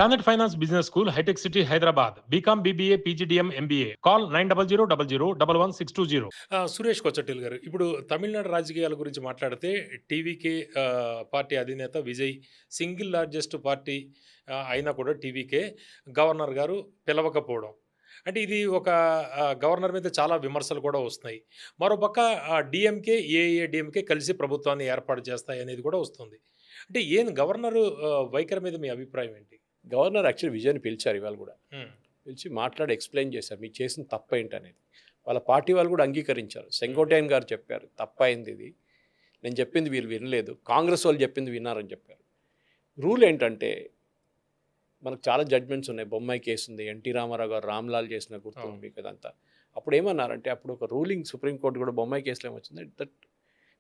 Planet Finance Business School, High-Tech City, Hyderabad. BCom, BBA, PGDM, MBA. Call 900 Suresh కొచ్చటిల్ గారు, ఇప్పుడు తమిళనాడు రాజకీయాల గురించి మాట్లాడితే టీవీకే పార్టీ అధినేత విజయ్ సింగిల్ లార్జెస్ట్ పార్టీ అయినా కూడా టీవీకే గవర్నర్ గారు పిలవకపోవడం, అంటే ఇది ఒక గవర్నర్ మీద చాలా విమర్శలు కూడా వస్తున్నాయి. మరోపక్క డిఎంకే ఏఐఏడిఎంకే కలిసి ప్రభుత్వాన్ని ఏర్పాటు చేస్తాయి అనేది కూడా వస్తుంది. అంటే గవర్నరు వైఖరి మీద మీ అభిప్రాయం ఏంటి? గవర్నర్ యాక్చువల్లీ విజయ్ని పిలిచారు ఇవాళ కూడా. పిలిచి మాట్లాడి ఎక్స్ప్లెయిన్ చేశారు మీరు చేసిన తప్పు ఏంటనేది. వాళ్ళ పార్టీ వాళ్ళు కూడా అంగీకరించారు. సెంగోటైన్ గారు చెప్పారు తప్పైంది ఇది, నేను చెప్పింది వీళ్ళు వినలేదు, కాంగ్రెస్ వాళ్ళు చెప్పింది విన్నారని చెప్పారు. రూల్ ఏంటంటే మనకు చాలా జడ్జ్మెంట్స్ ఉన్నాయి. బొమ్మాయి కేసు ఉంది, ఎన్టీ రామారావు గారు రామ్లాల్ చేసిన గుర్తుంది మీకు అదంతా. అప్పుడు ఏమన్నారంటే అప్పుడు ఒక రూలింగ్ సుప్రీంకోర్టు కూడా బొమ్మాయి కేసులో ఏమొచ్చింది, దట్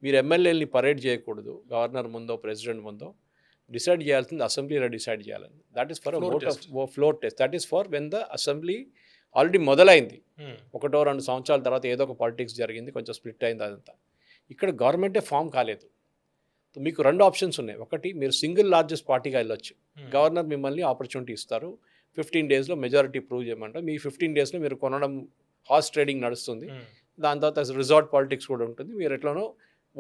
మీరు ఎమ్మెల్యేలని పరేడ్ చేయకూడదు, గవర్నర్ ముందో ప్రెసిడెంట్ ముందో డిసైడ్ చేయాల్సింది అసెంబ్లీలో డిసైడ్ చేయాలని. That is for vote of floor test. That is for when the assembly already మొదలైంది, 1-2 సంవత్సరాల తర్వాత ఏదో ఒక పాలిటిక్స్ జరిగింది, కొంచెం స్ప్లిట్ అయింది అదంతా. ఇక్కడ గవర్నమెంటే ఫామ్ కాలేదు. మీకు 2 ఆప్షన్స్ ఉన్నాయి. ఒకటి మీరు సింగిల్ లార్జెస్ట్ పార్టీగా వెళ్ళొచ్చు, గవర్నర్ మిమ్మల్ని ఆపర్చునిటీ ఇస్తారు, 15 డేస్లో మెజారిటీ ప్రూవ్ చేయమంటారు. మీ 15 డేస్లో మీరు కొనడం హార్స్ ట్రేడింగ్ నడుస్తుంది, దాని తర్వాత రిసార్ట్ పాలిటిక్స్ కూడా ఉంటుంది, మీరు ఎట్లనో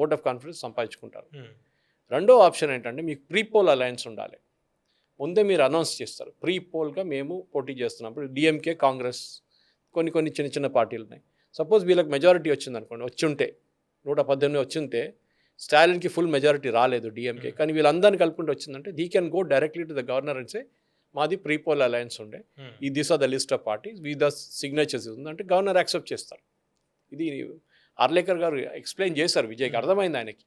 ఓట్ ఆఫ్ కాన్ఫిడెన్స్ సంపాదించుకుంటారు. రెండో ఆప్షన్ ఏంటంటే మీకు ప్రీపోల్ అలయన్స్ ఉండాలి. ముందే మీరు అనౌన్స్ చేస్తారు ప్రీపోల్గా మేము పోటీ చేస్తున్నప్పుడు డిఎంకే కాంగ్రెస్ కొన్ని చిన్న పార్టీలు ఉన్నాయి. సపోజ్ వీళ్ళకి మెజారిటీ వచ్చింది అనుకోండి, వచ్చుంటే 118 వచ్చింటే స్టాలిన్కి ఫుల్ మెజారిటీ రాలేదు డిఎంకే, కానీ వీళ్ళందరినీ కలుపుకుంటూ వచ్చిందంటే they can go directly to the governor and say మాది ప్రీపోల్ అలయన్స్ ఉండే, ఈ this are the list of parties with the signatures ఉందంటే గవర్నర్ యాక్సెప్ట్ చేస్తారు. ఇది ఆర్లేకర్ గారు ఎక్స్ప్లెయిన్ చేశారు, విజయ్కి అర్థమైంది ఆయనకి.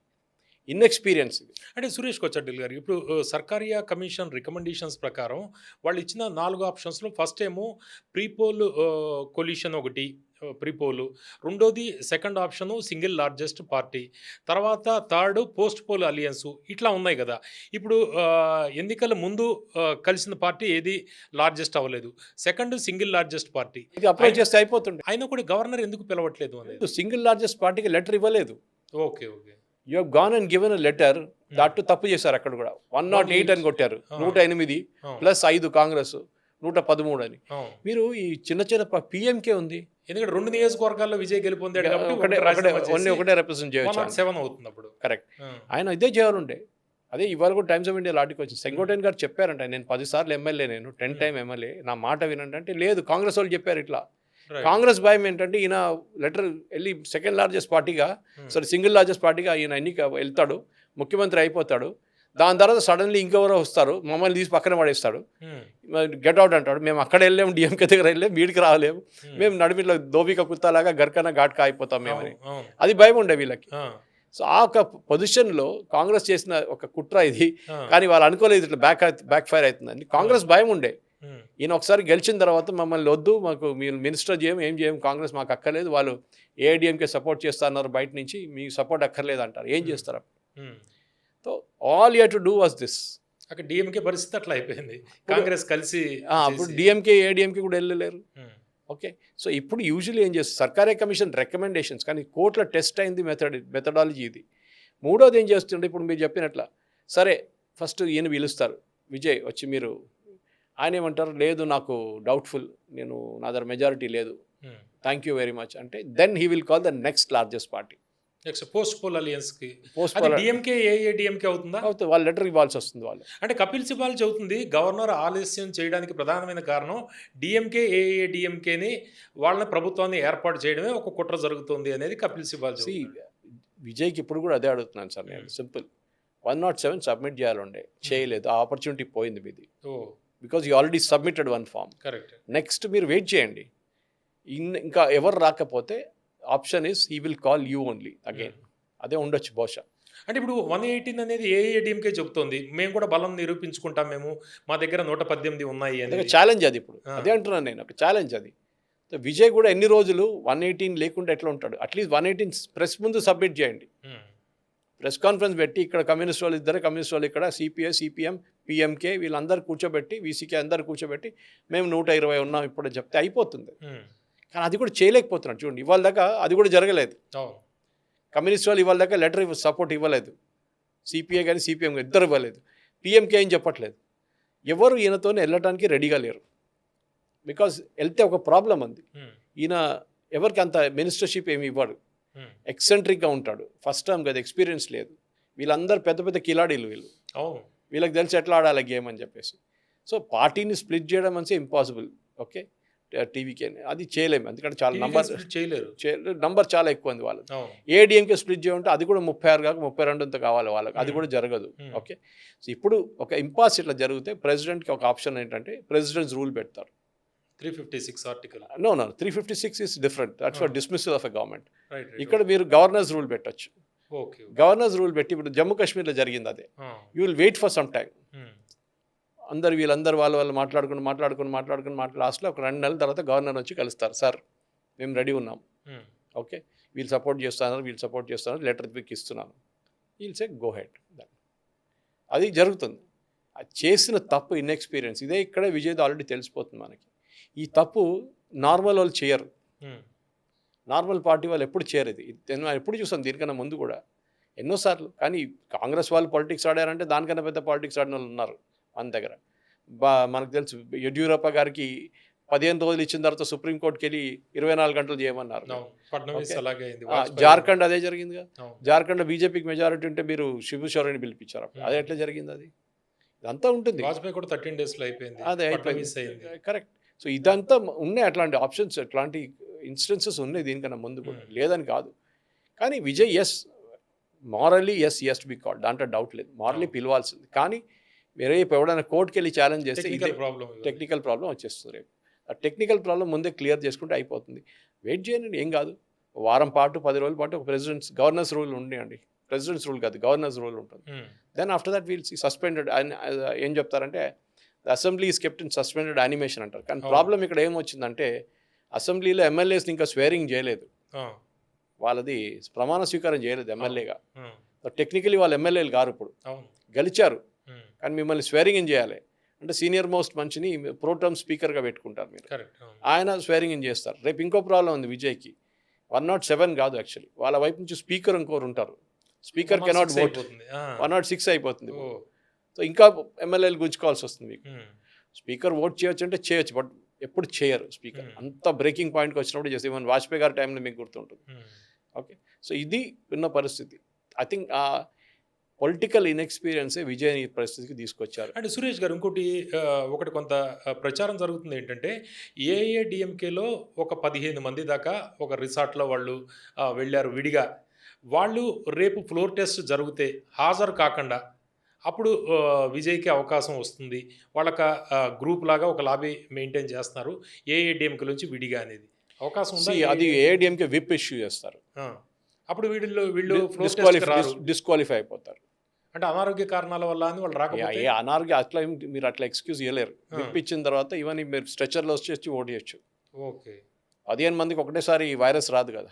ఇన్ఎక్స్పీరియన్స్ అంటే సురేష్ కొచ్చటిల్ గారు, ఇప్పుడు సర్కారియా కమిషన్ రికమెండేషన్స్ ప్రకారం వాళ్ళు ఇచ్చిన 4 ఆప్షన్స్లో ఫస్ట్ ఏమో ప్రీపోల్ కొల్యూషన్ ఒకటి ప్రీపోలు, రెండోది second option single largest party, తర్వాత థర్డ్ పోస్ట్ పోల్ అలియన్సు, ఇట్లా ఉన్నాయి కదా. ఇప్పుడు ఎన్నికల ముందు కలిసిన పార్టీ ఏది లార్జెస్ట్ అవ్వలేదు, సెకండ్ సింగిల్ లార్జెస్ట్ పార్టీ ఇది అప్లై చేస్తే అయిపోతుంది. అయినా కూడా గవర్నర్ ఎందుకు పిలవట్లేదు అనేది. సింగిల్ లార్జెస్ట్ పార్టీకి లెటర్ ఇవ్వలేదు. Okay you have gone and given a letter, దాంట్లో తప్పు చేశారు. అక్కడ కూడా 108 అని కొట్టారు, 108 ప్లస్ 5 కాంగ్రెస్ 113 అని. మీరు ఈ చిన్న పిఎంకే ఉంది, ఎందుకంటే 2 నియోజకవర్గాల్లో విజయ్ గెలుపొందాడు కాబట్టి ఒకటే రిప్రజెంట్ చేయొచ్చు, 7 అవుతుంది అప్పుడు. కరెక్ట్. ఆయన ఇదే చేయాలండే. అదే ఇవాళ కూడా టైమ్స్ ఆఫ్ ఇండియా ఆర్టికల్ వచ్చింది. సెంగోటైన్ గారు చెప్పారంట, నేను 10 సార్లు ఎమ్మెల్యే, నేను 10 టైమ్ ఎమ్మెల్యే, నా మాట వినండి అంటే లేదు, కాంగ్రెస్ వాళ్ళు చెప్పారు ఇట్లా. కాంగ్రెస్ భయం ఏంటంటే ఈయన లెటర్ వెళ్ళి సెకండ్ లార్జెస్ట్ పార్టీగా సింగిల్ లార్జెస్ట్ పార్టీగా ఈయన ఎన్నిక వెళ్తాడు, ముఖ్యమంత్రి అయిపోతాడు, దాని తర్వాత సడన్లీ ఇంకెవరో వస్తారు, మమ్మల్ని తీసి పక్కన పడేస్తాడు, గెట్ అవుట్ అంటాడు. మేము అక్కడ వెళ్ళాము, డిఎంకే దగ్గర వెళ్ళాము, వీడికి రాలేము, మేము నడిమిట్లో దోబిక కుత్తాలాగా గర్కన ఘాట్కా అయిపోతాం మేమని. అది భయం ఉండే వీళ్ళకి. సో ఆ ఒక పొజిషన్లో కాంగ్రెస్ చేసిన ఒక కుట్ర ఇది, కానీ వాళ్ళు అనుకోలేదు ఇట్లా బ్యాక్ ఫైర్ అవుతుందని. కాంగ్రెస్ భయం ఉండే, ఈయన ఒకసారి గెలిచిన తర్వాత మమ్మల్ని వద్దు, మాకు మీరు మినిస్టర్ ఏం చేయం, కాంగ్రెస్ మాకు అక్కర్లేదు, వాళ్ళు ఏఐడిఎంకే సపోర్ట్ చేస్తున్నారు బయట నుంచి, మీకు సపోర్ట్ అక్కర్లేదు అంటారు. ఏం చేస్తారు? So all you to do was this. అక్కడ డిఎంకే పరిస్థితి అట్లా అయిపోయింది, కాంగ్రెస్ కలిసి అప్పుడు డిఎంకే ఏఐడిఎంకే కూడా వెళ్ళలేరు. ఓకే, సో ఇప్పుడు యూజువల్లీ ఏం చేస్తారు, సర్కారీ కమిషన్ రికమెండేషన్స్, కానీ కోర్టులో టెస్ట్ అయింది మెథడాలజీ ఇది. మూడోది ఏం చేస్తుంటే ఇప్పుడు మీరు చెప్పినట్ల, సరే ఫస్ట్ ఈయన పిలుస్తారు విజయ్ వచ్చి, మీరు ఆయన ఏమంటారు, లేదు నాకు డౌట్ఫుల్, నా దగ్గర మెజారిటీ లేదు, థ్యాంక్ యూ వెరీ మచ్ అంటే, then he will call the next largest party. Next post poll అలియన్స్కి డిఎంకే ఏఐఏడిఎంకే అవుతుందా? అవుతుంది, వాళ్ళు లెటర్ ఇవ్వాల్సి వస్తుంది. వాళ్ళు అంటే కపిల్ సిబాల్ చెబుతుంది గవర్నర్ ఆలస్యం చేయడానికి ప్రధానమైన కారణం డిఎంకే ఏఐఏడిఎంకేని వాళ్ళని ప్రభుత్వాన్ని ఏర్పాటు చేయడమే ఒక కుట్ర జరుగుతుంది అనేది కపిల్ సిబాల్. విజయ్కి ఇప్పుడు కూడా అదే అడుగుతున్నాను సార్ నేను, సింపుల్ 107 సబ్మిట్ చేయాలండే, చేయలేదు, ఆ ఆపర్చునిటీ పోయింది మీది, because you already submitted 1 form. Correct. Next మీరు వెయిట్ చేయండి, ఇంకా ఎవరు రాకపోతే option is he will call you only again. అదే ఉండొచ్చు బహుశా. అంటే ఇప్పుడు 118 అనేది ఏఐఏడిఎంకే చెబుతోంది, మేము కూడా బలం నిరూపించుకుంటాం, మేము మా దగ్గర 118 ఉన్నాయి అని ఛాలెంజ్. అది ఇప్పుడు అదే అంటున్నాను నేను, ఒక ఛాలెంజ్ అది. విజయ్ కూడా ఎన్ని రోజులు 118 లేకుండా ఎట్లా ఉంటాడు, అట్లీస్ట్ 118 ప్రెస్ ముందు సబ్మిట్ చేయండి, ప్రెస్ కాన్ఫరెన్స్ పెట్టి, ఇక్కడ కమ్యూనిస్ట్ వాళ్ళు ఇద్దరు, కమ్యూనిస్ట్ వాళ్ళు ఇక్కడ, సిపిఐ సిపిఎం పిఎంకే వీళ్ళందరూ కూర్చోబెట్టి, వీసీకే అందరు కూర్చోబెట్టి, మేము 120 ఉన్నాం ఇప్పుడు చెప్తే అయిపోతుంది. కానీ అది కూడా చేయలేకపోతున్నాడు. చూడండి, ఇవాళ దాకా అది కూడా జరగలేదు. కమ్యూనిస్ట్ వాళ్ళు ఇవాళ దాకా లెటర్ సపోర్ట్ ఇవ్వలేదు, సిపిఐ కానీ సిపిఎం ఇద్దరు ఇవ్వలేదు, పిఎంకే ఏం చెప్పట్లేదు. ఎవరు ఈయనతో వెళ్ళటానికి రెడీగా లేరు. బికాజ్ వెళ్తే ఒక ప్రాబ్లం ఉంది. ఈయన ఎవరికి అంత మినిస్టర్షిప్ ఏమి ఇవ్వడు, ఎక్సెంట్రిక్గా ఉంటాడు, ఫస్ట్ టైం కదా, ఎక్స్పీరియన్స్ లేదు. వీళ్ళందరూ పెద్ద పెద్ద కిలాడీలు, వీళ్ళకి తెలిసి ఎట్లా ఆడాలి గేమ్ అని చెప్పేసి. సో పార్టీని స్ప్లిట్ చేయడం అంటే ఇంపాసిబుల్. ఓకే, టీవీకే అది చేయలేము, ఎందుకంటే చాలా నంబర్ చాలా ఎక్కువ ఉంది వాళ్ళది. ఏడీఎంకే స్ప్లిట్ చేయమంటే అది కూడా 36 కాక 32 కావాలి వాళ్ళకి, అది కూడా జరగదు. ఓకే, సో ఇప్పుడు ఒక ఇంపాస్ ఇట్లా జరిగితే ప్రెసిడెంట్కి ఒక ఆప్షన్ ఏంటంటే ప్రెసిడెంట్స్ రూల్ పెడతారు. 356 article. No, 356 is different. That's for dismissal of a government. ఇక్కడ మీరు గవర్నర్స్ రూల్ పెట్టచ్చు. గవర్నర్స్ రూల్ పెట్టి ఇప్పుడు జమ్మూ కాశ్మీర్లో జరిగింది అదే. You will wait for some time. వీళ్ళందరూ వాళ్ళు మాట్లాడుకుని లాస్ట్లో ఒక 2 నెలల తర్వాత గవర్నర్ వచ్చి కలుస్తారు. సార్ మేము రెడీ ఉన్నాం, ఓకే, వీళ్ళు సపోర్ట్ చేస్తున్నారు, లెటర్ పిక్ ఇస్తున్నాను. We'll say go head. అది జరుగుతుంది. అది చేసిన తప్పు ఇన్ఎక్స్పీరియన్స్. ఇదే ఇక్కడ విజయ్ ఆల్రెడీ తెలిసిపోతుంది మనకి. ఈ తప్పు నార్మల్ వాళ్ళు చేయరు, నార్మల్ పార్టీ వాళ్ళు ఎప్పుడు చేయరు. ఇది ఎప్పుడు చూసాం దీనికన్నా ముందు కూడా ఎన్నోసార్లు. కానీ కాంగ్రెస్ వాళ్ళు పాలిటిక్స్ ఆడారంటే దానికన్నా పెద్ద పాలిటిక్స్ ఆడిన వాళ్ళు ఉన్నారు మన దగ్గర. మనకు తెలుసు యడ్యూరప్ప గారికి 15 రోజులు ఇచ్చిన తర్వాత సుప్రీంకోర్టుకి వెళ్ళి 24 గంటలు చేయమన్నారు. జార్ఖండ్ అదే జరిగిందిగా. జార్ఖండ్ బీజేపీకి మెజారిటీ ఉంటే మీరు శిబు సోరెన్ని పిలిపించారు. అది ఎట్లా జరిగింది? అది ఇదంతా ఉంటుంది. అదే అయిపోయింది, కరెక్ట్. సో ఇదంతా ఉన్నాయి, అట్లాంటి ఆప్షన్స్, అట్లాంటి ఇన్స్టెన్సెస్ ఉన్నాయి దీనికన్నా ముందు కూడా, లేదని కాదు. కానీ Vijay morally is to be called, దాంట్లో డౌట్ లేదు, మారల్లీ పిలవాల్సింది. కానీ వేరే ఎవడైనా కోర్టుకి వెళ్ళి ఛాలెంజ్ చేస్తే టెక్నికల్ ప్రాబ్లం వచ్చేస్తుంది రేపు. ఆ టెక్నికల్ ప్రాబ్లం ముందే క్లియర్ చేసుకుంటే అయిపోతుంది. వెయిట్ చేయండి, ఏం కాదు. వారం పాటు 10 రోజుల పాటు ఒక గవర్నర్స్ రూల్ ఉండేయండి. ప్రెసిడెంట్స్ రూల్ కాదు, గవర్నర్స్ రూల్ ఉంటుంది. Then after that we'll see suspended. ఏం చెప్తారంటే the assembly is kept in suspended animation అంటారు. కానీ ప్రాబ్లం ఇక్కడ ఏమొచ్చిందంటే అసెంబ్లీలో ఎమ్మెల్యేస్ని ఇంకా స్వేరింగ్ చేయలేదు, వాళ్ళది ప్రమాణ స్వీకారం చేయలేదు ఎమ్మెల్యేగా. టెక్నికలీ వాళ్ళు ఎమ్మెల్యేలు గారు, ఇప్పుడు గెలిచారు, కానీ మిమ్మల్ని స్వేరింగ్ ఇన్ చేయాలి అంటే సీనియర్ మోస్ట్ మనిషిని ప్రోటర్మ్ స్పీకర్గా పెట్టుకుంటారు మీరు, ఆయన స్వేరింగ్ ఇన్ చేస్తారు. రేపు ఇంకో ప్రాబ్లం ఉంది విజయ్కి. 107 కాదు యాక్చువల్లీ, వాళ్ళ వైపు నుంచి స్పీకర్ ఇంకోరు ఉంటారు. స్పీకర్ కెనాట్ ఓట్, 106 అయిపోతుంది. సో ఇంకా ఎమ్మెల్యేలు గుంజుకోవాల్సి వస్తుంది మీకు. స్పీకర్ ఓట్ చేయొచ్చు అంటే చేయొచ్చు, బట్ ఎప్పుడు చేయరు స్పీకర్. అంత బ్రేకింగ్ పాయింట్కి వచ్చినప్పుడు చేస్తే ఈవెన్ వాజ్పేయి గారి టైంలో మీకు గుర్తుంటుంది. ఓకే, సో ఇది ఉన్న పరిస్థితి. ఐ థింక్ ఆ పొలిటికల్ ఇన్ఎక్స్పీరియన్సే విజయ్ ఈ పరిస్థితికి తీసుకొచ్చారు. అంటే సురేష్ గారు, ఒకటి కొంత ప్రచారం జరుగుతుంది ఏంటంటే ఏఐఏడిఎంకేలో ఒక 15 మంది దాకా ఒక రిసార్ట్లో వాళ్ళు వెళ్ళారు విడిగా. వాళ్ళు రేపు ఫ్లోర్ టెస్ట్ జరిగితే హాజరు కాకుండా అప్పుడు విజయ్కి అవకాశం వస్తుంది. వాళ్ళక గ్రూప్ లాగా ఒక లాబీ మెయింటైన్ చేస్తున్నారు ఏఐఏడిఎంకే నుంచి విడిగా అనేది అవకాశం ఉంది. అది ఏఐడిఎంకే విప్ ఇష్యూ చేస్తారు, అప్పుడు వీళ్ళు డిస్క్వాలిఫై అయిపోతారు. అంటే అనారోగ్య కారణాల వల్ల అని వాళ్ళు రాకపోతే అనారోగ్య అట్లా మీరు అట్లా ఎక్స్క్యూజ్ ఇవ్వలేరు. విప్ ఇచ్చిన తర్వాత ఈవెన్ మీరు స్ట్రెచర్లో వచ్చి ఓట్ చేయొచ్చు. ఓకే, 15 మందికి ఒకటేసారి వైరస్ రాదు కదా.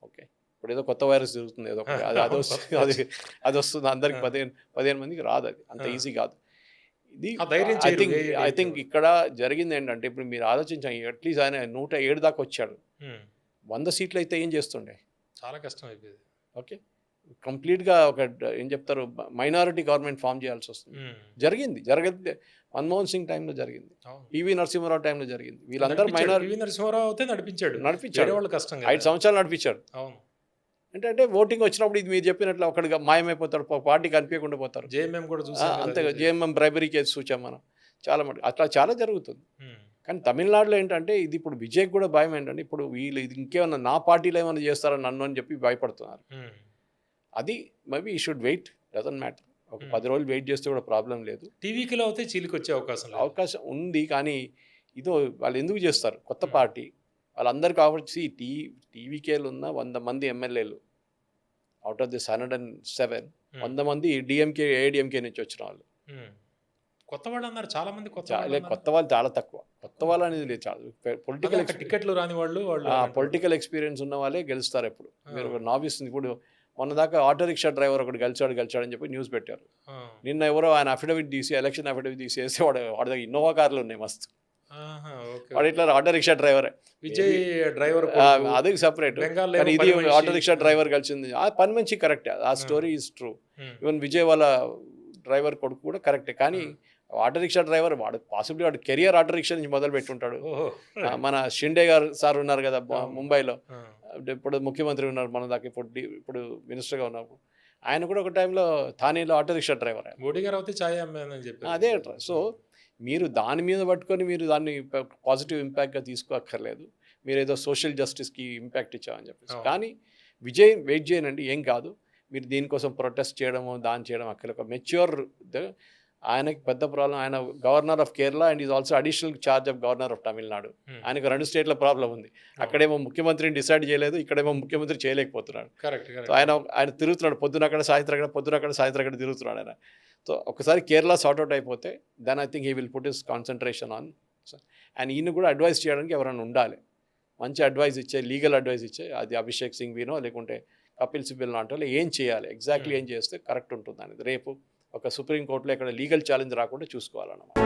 ఓకే, ఇప్పుడు ఏదో కొత్త వైరస్ జరుగుతుంది, ఏదో అది వస్తుంది అందరికి, 15 మందికి రాదు, అది అంత ఈజీ కాదు. ఇది ఐ థింక్ ఇక్కడ జరిగింది ఏంటంటే, ఇప్పుడు మీరు ఆలోచించాలి, అట్లీస్ట్ ఆయన 107 దాకా వచ్చాడు. 100 సీట్లు అయితే ఏం చేస్తుండే, చాలా కష్టం అయిపోయింది. ఓకే, కంప్లీట్గా ఒక ఏం చెప్తారు మైనారిటీ గవర్నమెంట్ ఫామ్ చేయాల్సి వస్తుంది. జరిగింది మన్మోహన్ సింగ్ టైంలో జరిగింది, పివి నరసింహారావు టైంలో జరిగింది. వీళ్ళందరూ మైనారిటీ నరసింహారావు అయితే నడిపించాడు 5 సంవత్సరాలు నడిపించాడు. అంటే ఓటింగ్ వచ్చినప్పుడు ఇది మీరు చెప్పినట్లు ఒకటిగా మాయమైపోతాడు, పార్టీ కనిపించకుండా పోతారు. జేఎంఎం కూడా అంతే, జేఎంఎం బ్రైబరీ కేసు చూసాం మనం చాలా మటుకు, అట్లా చాలా జరుగుతుంది. కానీ తమిళనాడులో ఏంటంటే ఇది ఇప్పుడు విజయ్కి కూడా భయం ఏంటంటే, ఇప్పుడు వీళ్ళు ఇది ఇంకేమన్నా నా పార్టీలో ఏమైనా చేస్తారని నన్ను అని చెప్పి భయపడుతున్నారు. అది మేబీ ఈ షుడ్ వెయిట్, డజంట్ మ్యాటర్. ఒక 10 రోజులు వెయిట్ చేస్తే కూడా ప్రాబ్లం లేదు. టీవీకిలో అయితే చీలికి వచ్చే అవకాశం ఉంది. కానీ ఇదో వాళ్ళు ఎందుకు చేస్తారు, కొత్త పార్టీ వాళ్ళందరికీ కాబట్టి టీవీకేలు ఉన్న 100 మంది ఎమ్మెల్యేలు అవుట్ ఆఫ్ దిస్ 107, 100 మంది ఏఐడిఎంకే నుంచి వచ్చిన వాళ్ళు. కొత్త వాళ్ళు అన్నారు చాలా మంది. కొత్త వాళ్ళు చాలా తక్కువ, కొత్త వాళ్ళు అనేది లేదు. చాలా పొలిటికల్ టికెట్లు రాని వాళ్ళు పొలిటికల్ ఎక్స్పీరియన్స్ ఉన్న వాళ్ళే గెలుస్తారు. ఎప్పుడు మీరు ఒక నావిస్, ఇప్పుడు మొన్న దాకా ఆటో రిక్షా డ్రైవర్ ఒకటి గెలిచాడని చెప్పి న్యూస్ పెట్టారు. నిన్న ఎవరో ఆయన అఫిడవిట్ తీసి, ఎలక్షన్ అఫిడవిట్ తీసేసి వాడి దగ్గర ఇన్నోవా కార్లు ఉన్నాయి మస్తు. వాడు ఇట్లా ఆటో రిక్షా డ్రైవరే, విజయ్ డ్రైవర్ అది సపరేట్. కానీ ఇది ఆటో రిక్షా డ్రైవర్ కలిసింది, ఆ పని మంచి కరెక్టే, ఆ story is true. Even Vijay వాళ్ళ డ్రైవర్ కొడుకు కూడా కరెక్టే. కానీ ఆటో రిక్షా డ్రైవర్ వాడు పాసిబిలిటీ వాడు కెరియర్ ఆటో రిక్షా నుంచి మొదలు పెట్టుంటాడు. ఓహో! మన షిండే గారు సార్ ఉన్నారు కదా అవును. ముంబైలో, ఆ! ఇప్పుడు ముఖ్యమంత్రి ఉన్నారు మన దాకా, ఇప్పుడు మినిస్టర్గా ఉన్నప్పుడు ఆయన కూడా ఒక టైంలో థానేలో ఆటో రిక్షా డ్రైవర్ ఆయన. మోడీ గారు అయితే ఛాయ్ అమ్మానని చెప్పారు. అదే సో మీరు దాని మీద పట్టుకొని మీరు దాన్ని పాజిటివ్ ఇంపాక్ట్గా తీసుకోక్కర్లేదు. మీరు ఏదో సోషల్ జస్టిస్కి ఇంపాక్ట్ ఇచ్చామని చెప్పేసి. అవును. కానీ విజయ్ వెయిట్ చేయనండి, ఏం కాదు. మీరు దీనికోసం ప్రొటెస్ట్ చేయడము దాని చేయడం అక్కడ ఒక మెచ్యూర్, ఆయనకి పెద్ద ప్రాబ్లం. ఆయన governor of Kerala and is also additional charge of governor of Tamil Nadu. ఆయనకు 2 స్టేట్ల ప్రాబ్లం ఉంది. అక్కడేమో ముఖ్యమంత్రిని డిసైడ్ చేయలేదు, ఇక్కడేమో ముఖ్యమంత్రి చేయలేకపోతున్నాడు. కరెక్ట్. సో ఆయన తిరుగుతున్నాడు, పొద్దున అక్కడ సాయంత్రం అక్కడ, పొద్దున అక్కడ సాయంత్రం అక్కడ తిరుగుతున్నాడు ఆయన. సో ఒకసారి కేరళ సార్ట్అవుట్ అయిపోతే then I think he will put his concentration on. And ఈయన కూడా అడ్వైస్ చేయడానికి ఎవరైనా ఉండాలి, మంచి అడ్వైస్ ఇచ్చే, లీగల్ అడ్వైస్ ఇచ్చే. అది అభిషేక్ సింఘ్వీనో లేకుంటే కపిల్ సిబల్ లాంటి వాళ్ళు ఏం చేయాలి, ఎగ్జాక్ట్లీ ఏం చేస్తే కరెక్ట్ ఉంటుంది అనేది రేపు ఒక సుప్రీంకోర్టులో ఇక్కడ లీగల్ ఛాలెంజ్ రాకుండా చూసుకోవాలన్నమాట.